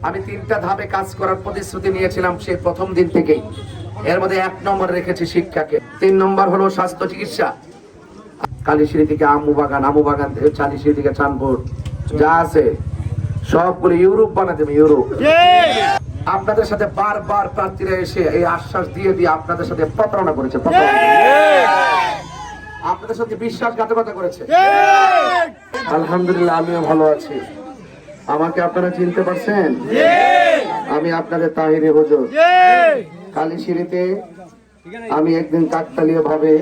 আমি 3টা ধাপে কাজ করার প্রতিশ্রুতি নিয়েছিলাম সেই প্রথম দিন থেকেই। এর মধ্যে 1 নম্বর রেখেছি শিক্ষাকে, 3 নম্বর হলো স্বাস্থ্য চিকিৎসা। কালীশিরি থেকে আমুবাগান থেকে চালিশিরি থেকে চাঁদপুর যা আছে সবগুলো ইউরোপ বানা দেবে, ইউরোপ। আপনাদের সাথে বারবার প্রার্থীরা এসে এই আশ্বাস দিয়ে দিয়ে আপনাদের সাথে প্রতারণা করেছে, আপনাদের সাথে বিশ্বাসঘাতকতা করেছে। আলহামদুলিল্লাহ আমিও ভালো আছি। আমাকে আপনারা চিনতে পারছেন? আমি আপনাদের তাহিরি হুজুর। কালীশিরিতে আমি একদিন কাকতালীয় ভাবে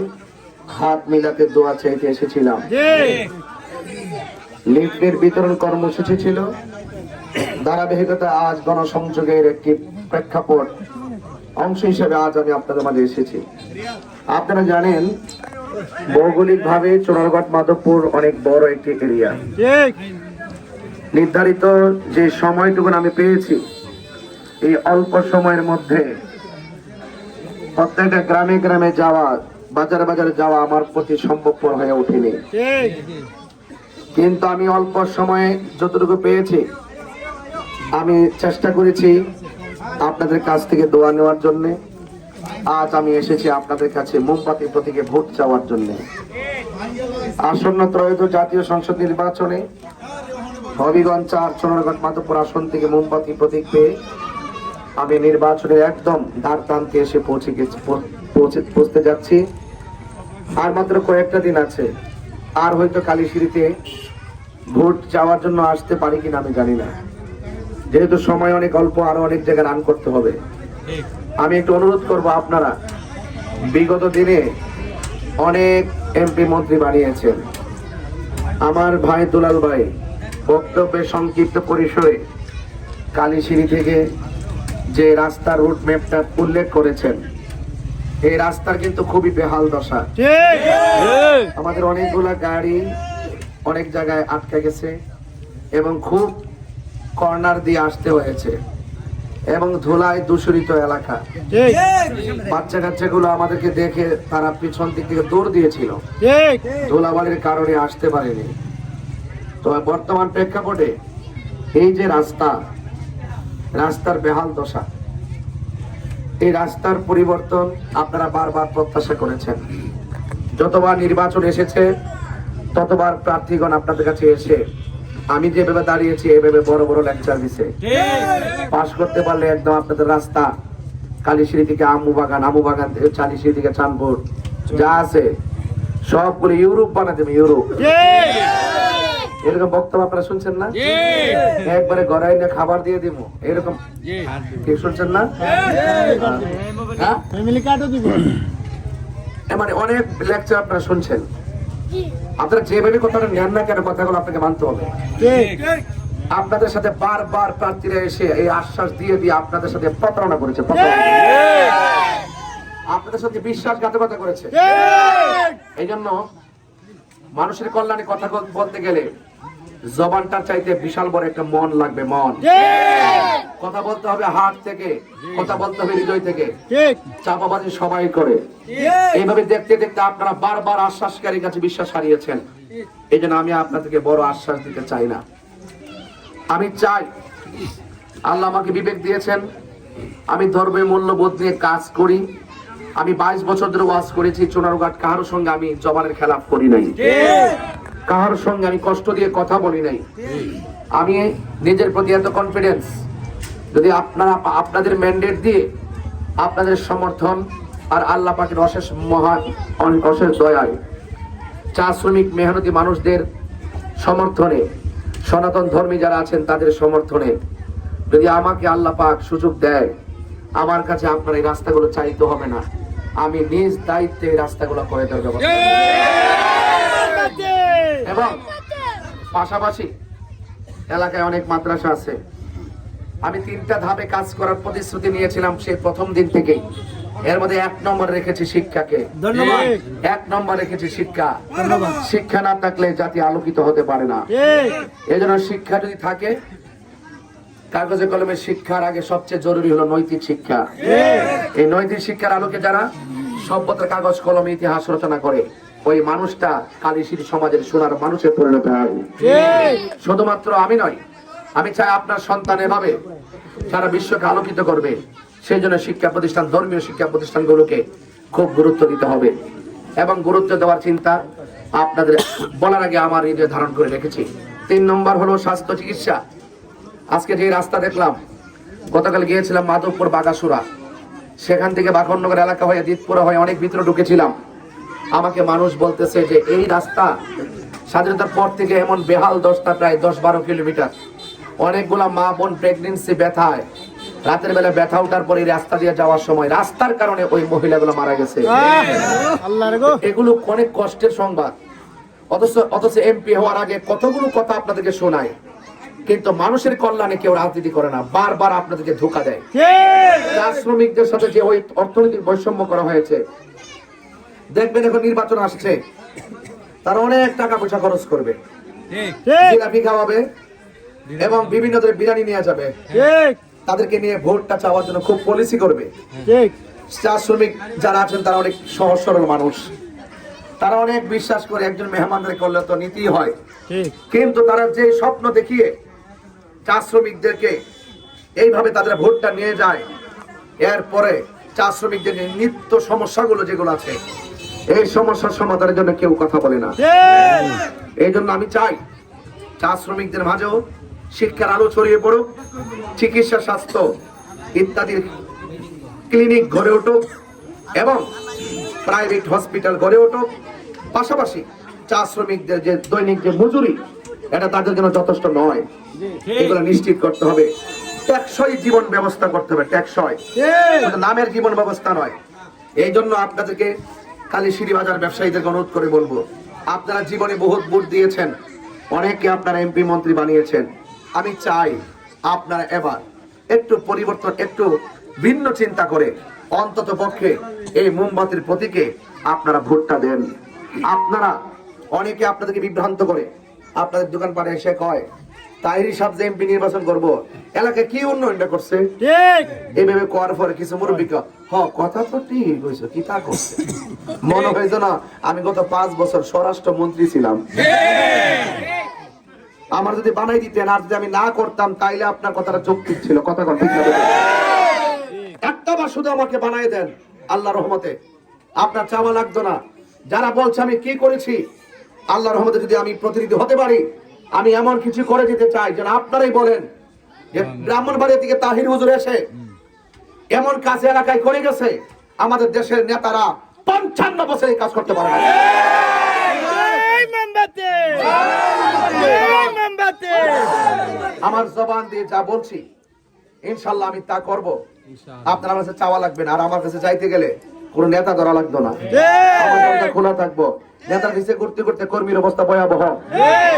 হাত মিলাতে দোয়া চাইতে এসেছিলাম। লিফটের বিতরণ কর্মসূচি ছিল, ধারাবাহিকতা আজ গণসংযোগের একটি প্রেক্ষাপট অংশ হিসেবে আজ আমি আপনাদের মাঝে এসেছি। আপনারা জানেন ভৌগোলিক ভাবে চোরারঘাট মাধবপুর অনেক বড় একটি এরিয়া। নির্ধারিত যে সময়টুকু আমি পেয়েছি, এই অল্প সময়ের মধ্যে প্রত্যেকটা গ্রামে গ্রামে যাওয়া, বাজারে বাজারে যাওয়া আমার প্রতি সম্ভবপর হয়ে ওঠেনি। কিন্তু আমি অল্প সময়ে যতটুকু পেয়েছি আমি চেষ্টা করেছি আপনাদের কাছ থেকে দোয়া নেওয়ার জন্য। আজ আমি এসেছি আপনাদের কাছে মোমবাতি প্রতীকে ভোট চাওয়ার জন্য। আসন্ন ত্রয়োদশ জাতীয় সংসদ নির্বাচনে হবিগঞ্জ 4 চোরারঘাট মাধবপুর আসন থেকে মোমবাতি প্রতীক পেয়ে আমি নির্বাচনের একদম দ্বার প্রান্তে এসে পৌঁছতে যাচ্ছি। আর মাত্র কয়েকটা দিন আছে, আর হয়তো কালীশিরিতে ভোট চাওয়ার জন্য আসতে পারি কিনা আমি জানি না, যেহেতু সময় অনেক অল্প, আরো অনেক জায়গায় রান করতে হবে। আমি একটু অনুরোধ করব, আপনারা বিগত দিনে অনেক এমপি মন্ত্রী বানিয়েছেন। আমার ভাই দুলাল ভাই বক্তব্যে সংক্ষিপ্ত পরিসরে কালীশিরি থেকে যে রাস্তার রুট ম্যাপটা উল্লেখ করেছেন, এই রাস্তার কিন্তু খুবই বেহাল দশা। আমাদের অনেকগুলা গাড়ি অনেক জায়গায় আটকে গেছে এবং খুব কর্নার দিয়ে আসতে হয়েছে এবং ধুলায় দূষিত এলাকা। বাচ্চা কাচ্চাগুলো আমাদেরকে দেখে তারা পিছন দিক থেকে দৌড় দিয়েছিল, ধুলাবালির কারণে আসতে পারেনি। তো বর্তমান প্রেক্ষাপটে এই যে রাস্তার বেহাল দশা, এই রাস্তার পরিবর্তন আপনারা বারবার প্রত্যাশা করেছেন। যতবার নির্বাচন এসেছে ততবার প্রার্থীগণ আপনাদের কাছে এসে আমি যেভাবে দাঁড়িয়েছি এইভাবে বড় বড় লেকচার দিছে। পাশ করতে পারলে একদম আপনাদের রাস্তা কালীশিরি থেকে আমুবাগান থেকে চালিশিরি থেকে চাঁদপুর যা আছে সবগুলো ইউরোপ বানা দেবে, ইউরোপ। এরকম বক্তব্য আপনারা শুনছেন না? একবারে গড়াই না খাবার দিয়ে দিব, এরকম কি শুনছেন না? মানে অনেক লেকচার আপনারা শুনছেন। আপনারা যেভাবে কথাটা নেন না কেন, কথাগুলো আপনাকে মানতে হবে। আপনাদের সাথে বারবার প্রার্থীরা এসে এই আশ্বাস দিয়ে দিয়ে আপনাদের সাথে প্রতারণা করেছে, আপনাদের সাথে বিশ্বাসঘাতকতা করেছে। এই জন্য মানুষের কল্যাণে কথা বলতে গেলে জবানটার চাইতে বিশাল বড় একটা মন লাগবে, মন। কথা বলতে হবে হার্ট থেকে, কথা বলতে হবে হৃদয় থেকে। চাপাবাজি সবাই করে। এইভাবে দেখতে দেখতে আপনারা বারবার আশ্বাসকারীর কাছে বিশ্বাস হারিয়েছেন। এই জন্য আমি আপনাদেরকে বড় আশ্বাস দিতে চাই না। আমি চাই, আল্লাহ আমাকে বিবেক দিয়েছেন, আমি ধর্মের মূল্যবোধ নিয়ে কাজ করি। আমি 22 বছর ধরে ওয়াজ করেছি চোরারঘাট, কারোর সঙ্গে আমি জবানের খেলাফ করি নাই, কারোর সঙ্গে আমি কষ্ট দিয়ে কথা বলি নাই। আমি নিজের প্রতি এত কনফিডেন্স, যদি আপনারা আপনাদের ম্যান্ডেট দিয়ে আপনাদের সমর্থন আর আল্লাহ পাকের অশেষ দয়ায়, চা শ্রমিক মেহনতি মানুষদের সমর্থনে, সনাতন ধর্মী যারা আছেন তাদের সমর্থনে যদি আমাকে আল্লাহ পাক সুযোগ দেয়, আমার কাছে আপনার এই রাস্তাগুলো চাইতে হবে না, আমি নিজ দায়িত্বে এই রাস্তাগুলো করে দেওয়ার ব্যবস্থা। এবং পাশাপাশি এলাকায় অনেক মাদ্রাসা আছে। আমি 3টা ধাপে কাজ করার প্রতিশ্রুতি নিয়েছিলাম সেই প্রথম দিন থেকেই। এর মধ্যে 1 নম্বর রেখেছি শিক্ষাকে। ধন্যবাদ। 1 নম্বর রেখেছি শিক্ষা। শিক্ষা না থাকলে জাতি আলোকিত হতে পারে না। এই জন্য শিক্ষা যদি থাকে, কাগজে কলমে শিক্ষার আগে সবচেয়ে জরুরি হলো নৈতিক শিক্ষা। এই নৈতিক শিক্ষার আলোকে যারা সভ্যতার কাগজ কলমে ইতিহাস রচনা করে, ওই মানুষটা কালীশিরি সমাজের সোনার মানুষের পরিণত হয়। শুধুমাত্র আমি নয়, আমি চাই আপনার সন্তান এভাবে সারা বিশ্বকে আলোকিত করবে। সেই জন্য শিক্ষা প্রতিষ্ঠান, ধর্মীয় শিক্ষা প্রতিষ্ঠানগুলোকে খুব গুরুত্ব দিতে হবে এবং গুরুত্ব দেওয়ার চিন্তা আপনাদের বলার আগে আমার হৃদয়ে ধারণ করে রেখেছি। 3 নম্বর হলো স্বাস্থ্য চিকিৎসা। আজকে যে রাস্তা দেখলাম, গতকাল গিয়েছিলাম মাধবপুর বাগাসুরা, সেখান থেকে বাখরনগর এলাকা হয়ে দিতপুরা হয়ে অনেক ভিতরে ঢুকেছিলাম। আমাকে মানুষ বলতেছে যে এই রাস্তা স্বাধীনতার পর থেকে এমন বেহাল দশটা, প্রায় 10-12 কিলোমিটার। অনেকগুলা মা বোন প্রেগনেন্সি ব্যথায় রাতের বেলা ব্যথা ওঠার পরে রাস্তা দিয়ে যাওয়ার সময় রাস্তার কারণে ওই মহিলাগুলো মারা গেছে। এগুলো অনেক কষ্টের সংবাদ। অথচ এমপি হওয়ার আগে কতগুলো কথা আপনাদেরকে শোনায়, কিন্তু মানুষের কল্যাণে কেউ রাজনীতি করে না, বারবার আপনাদেরকে ধোঁকা দেয়। চা শ্রমিকদের সাথে যে ওই অর্থনৈতিক বৈষম্য করা হয়েছে, দেখবেন এখন নির্বাচন আসছে, তারা অনেক টাকা পয়সা খরচ করবে, জিলাপি খাওয়াবে এবং বিভিন্ন ধরনের বিরিয়ানি নিয়ে যাবে, তাদেরকে নিয়ে ভোটটা চাওয়ার জন্য খুব পলিসি করবে। চা শ্রমিক যারা আছেন তারা অনেক সহজ সরল মানুষ, তারা অনেক বিশ্বাস করে একজন মেহমানদের করলে তো নীতি হয়, কিন্তু তারা যে স্বপ্ন দেখিয়ে চা শ্রমিকদেরকে এইভাবে তাদের ভোটটা নিয়ে যায়, এরপরে চা শ্রমিকদের নিত্য সমস্যাগুলো যেগুলো আছে এই সমস্যার সমাধানের জন্য কেউ কথা বলে না। এই জন্য আমি চাই চা শ্রমিকদের মাঝেও শিক্ষার আলো ছড়িয়ে পড়ুক, চিকিৎসা, স্বাস্থ্য ইত্যাদির ক্লিনিক গড়ে উঠুক এবং প্রাইভেট হসপিটাল গড়ে উঠুক। পাশাপাশি চা শ্রমিকদের যে দৈনিক যে মজুরি, এটা তাদের জন্য যথেষ্ট নয়, এগুলো নিশ্চিত করতে হবে। টেকসই জীবন ব্যবস্থা করতে হবে, টেকসই, নামের জীবন ব্যবস্থা নয়। এই জন্য আপনাদেরকে কালীশিরি বাজার ব্যবসায়ীদেরকে অনুরোধ করে বলবো, আপনারা জীবনে বহুত ভোট দিয়েছেন, অনেকে আপনারা এমপি মন্ত্রী বানিয়েছেন। আমি চাই আপনারা এবার একটু পরিবর্তন, একটু ভিন্ন চিন্তা করে অন্তত পক্ষে এই মোমবাতির প্রতীকে আপনারা ভোটটা দেন। আপনারা অনেকে আপনাদেরকে বিভ্রান্ত করে আপনাদের দোকানপাটে এসে কয় তাইরি সাহেব যে এমপি নির্বাচন করবো, এলাকায় কি উন্নয়নটা করছে, এইভাবে করার পরে কিছু মুরব্বী কথা তো ঠিক হয়েছে, কি তা করছে মনে হয়েছে না আমি গত 5 বছর স্বরাষ্ট্র মন্ত্রী ছিলাম, আমার যদি বানাই দিতেন আর যদি আমি না করতাম তাইলে আপনার কথাটা যৌক্তিক ছিল। কথা ঠিক না? একটা বার শুধু আমাকে বানাই দেন, আল্লাহ রহমতে আপনার চাওয়া লাগতো না। যারা বলছে আমি কি করেছি, আল্লাহ রহমতে যদি আমি প্রতিনিধি হতে পারি, আমি এমন কিছু করে যেতে চাই যেন আপনারাই বলেন যে ব্রাহ্মণবাড়ি থেকে তাহির হুজুর এসে এমন কাজ এলাকায় করে গেছে, আমাদের দেশের নেতারা 55 বছর এই কাজ করতে পারে না। আমার জবান দিয়ে যা বলছি ইনশাল্লাহ আমি তা করব। আপনার কাছে চাওয়া লাগবে না, আর আমার কাছে চাইতে গেলে কোন নেতা ধরা লাগতো না, আমার দরজা খোলা থাকবো। নেতার কাছে করতে করতে কর্মীর অবস্থা ভয়াবহ।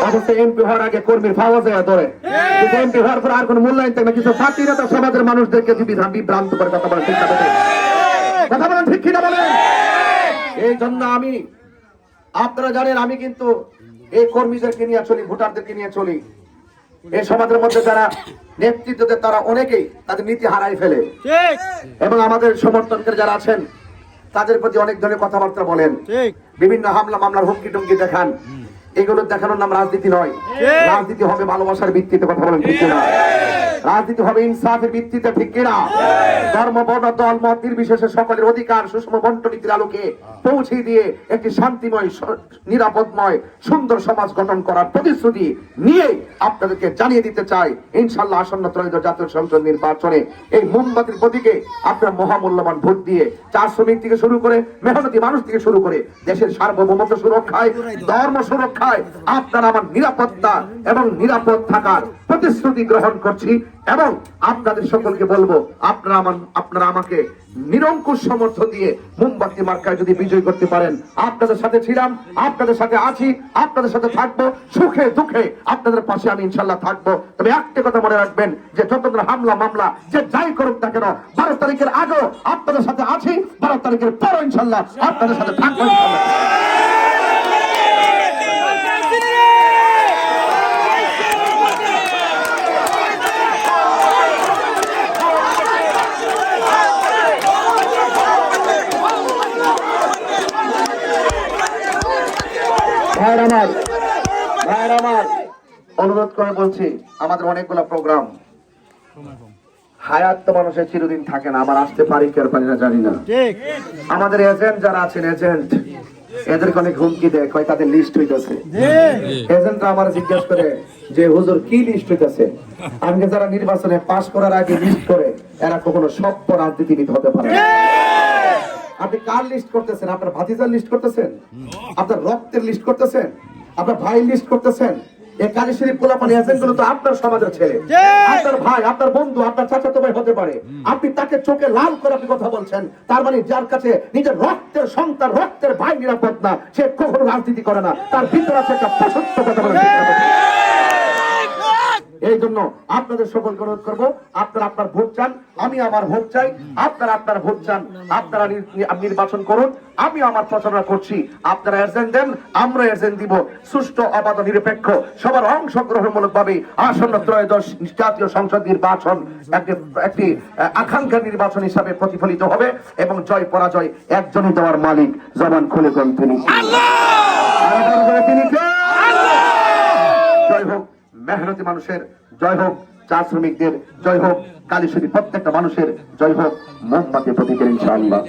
অথচ এমপি হওয়ার আগে কর্মীর পাওয়া যায় ধরে, এমপি হওয়ার পর আর কোন মূল্যায়ন থাকে না। কিছু জাতি নেতা সমাজের মানুষদেরকে বিভ্রান্ত করে কথা বলে, ঠিক না? কথা বলেন ঠিক কিনা বলেন? এই জন্য আমি, আপনারা জানেন আমি কিন্তু এই কর্মীদেরকে নিয়ে চলি, ভোটারদেরকে নিয়ে চলি। এই সমাজের মধ্যে যারা নেতৃত্ব দেয় তারা অনেকেই তাদের নীতি হারাই ফেলে এবং আমাদের সমর্থনকারী যারা আছেন তাদের প্রতি অনেক ধরনের কথাবার্তা বলেন, বিভিন্ন হামলা মামলার হুমকি টুমকি দেখান। এগুলো দেখানোর নাম রাজনীতি নয়। রাজনীতি হবে ভালোবাসার ভিত্তিতে, কথা বলেন ঠিক কিনা? রাজনীতি হবে ইনসাফের ভিত্তিতে, ঠিক কিনা? ধর্ম, বর্ণ, দল, মত নির্বিশেষে সকলের অধিকার সুষম বন্টনীতির আলোকে পৌঁছে দিয়ে একটি শান্তিময়, নিরাপদময়, সুন্দর সমাজ গঠন করার প্রতিশ্রুতি নিয়ে আপনাদেরকে জানিয়ে দিতে চাই, ইনশাআল্লাহ আসন্ন ত্রয়োদশ জাতীয় সংসদ নির্বাচনে এই মোমবাতির প্রতীকে আপনার মহামূল্যবান ভোট দিয়ে চা শ্রমিক থেকে শুরু করে মেহনতি মানুষ থেকে শুরু করে দেশের সার্বভৌমত্ব সুরক্ষায়, ধর্ম সুরক্ষায় আপনারা আমার নিরাপত্তা এবং নিরাপদ থাকার প্রতিশ্রুতি গ্রহণ করছি। এবং আপনাদের সকলকে বলবো, আপনারা আমাকে নিরঙ্কুশ সমর্থন দিয়ে মোমবাতি মার্কায় যদি বিজয় করতে পারেন, আপনাদের সাথে ছিলাম, আপনাদের সাথে আছি, আপনাদের সাথে থাকবো, সুখে দুঃখে আপনাদের পাশে আমি ইনশাল্লাহ থাকবো। তবে একটা কথা মনে রাখবেন যে যতদিন হামলা মামলা যে যাই করুক না কেন, 12 তারিখের আগেও আপনাদের সাথে আছি, 12 তারিখের পরও ইনশাল্লাহ আপনাদের সাথে থাকবো। ভাইয়ের আমার অনুরোধ অনুরোধ করে বলছি, আমাদের অনেকগুলো প্রোগ্রাম, হায়াত তো মানুষের চিরদিন থাকে না, আমার আসতে পারি কি আর পারি না জানি না। আমাদের এজেন্ট যারা আছেন, এজেন্ট এদেরকে অনেক হুমকি দেয়, কয় তাদের লিস্ট হইতেছে। এজেন্টরা আমার জিজ্ঞেস করে যে হুজুর কি লিস্ট হইতেছে? আমি যারা নির্বাচনে পাস করার আগে লিস্ট করে, এরা কখনো সভ্য রাজনীতিবিদ হতে পারে না। আপনি কার লিস্ট করতেছেন? আপনার ভাতিজার লিস্ট করতেছেন, আপনার রক্তের লিস্ট করতেছেন, আপনার ভাই লিস্ট করতেছেন। এই কালী শরীফ পোলাপানি এজেন্ট গুলো তো আপনার সমাজের ছেলে, আপনার ভাই, আপনার বন্ধু, আপনার চাচাতো ভাই হতে পারে। আপনি তাকে চোখে লাল করে আপনি কথা বলছেন, তার মানে যার কাছে নিজের রক্তের সন্তান, রক্তের ভাই নিরাপদ না, সে কখনো রাজনীতি করে না, তার ভিতরে আছে একটা প্রসত্য কথা বলে। এই জন্য আপনাদের সকলকে অনুরোধ করবো, আপনারা আপনার ভোট চান, আমি আমার ভোট চাই, আপনারা আপনার ভোট চান, আপনারা নির্বাচন করুন, আমি আমার প্রচারণা করছি, আপনারা এজেন্ট দেন, আমরা এজেন্ট দিব। সুষ্ঠু, অবাধ, নিরপেক্ষ, সবার অংশগ্রহণমূলক ভাবে আসন্ন ত্রয়োদশ জাতীয় সংসদ নির্বাচন একটি আকাঙ্ক্ষা নির্বাচন হিসাবে প্রতিফলিত হবে এবং জয় পরাজয় একজনই দেওয়ার মালিক, জবান খুলে কোন তিনি। জয় হোক মেহনতি মানুষের, জয় হোক চা শ্রমিকদের, জয় হোক কালীশ্বরী প্রত্যেকটা মানুষের, জয় হোক মোমবাতি প্রতীকের ইনশাআল্লাহ।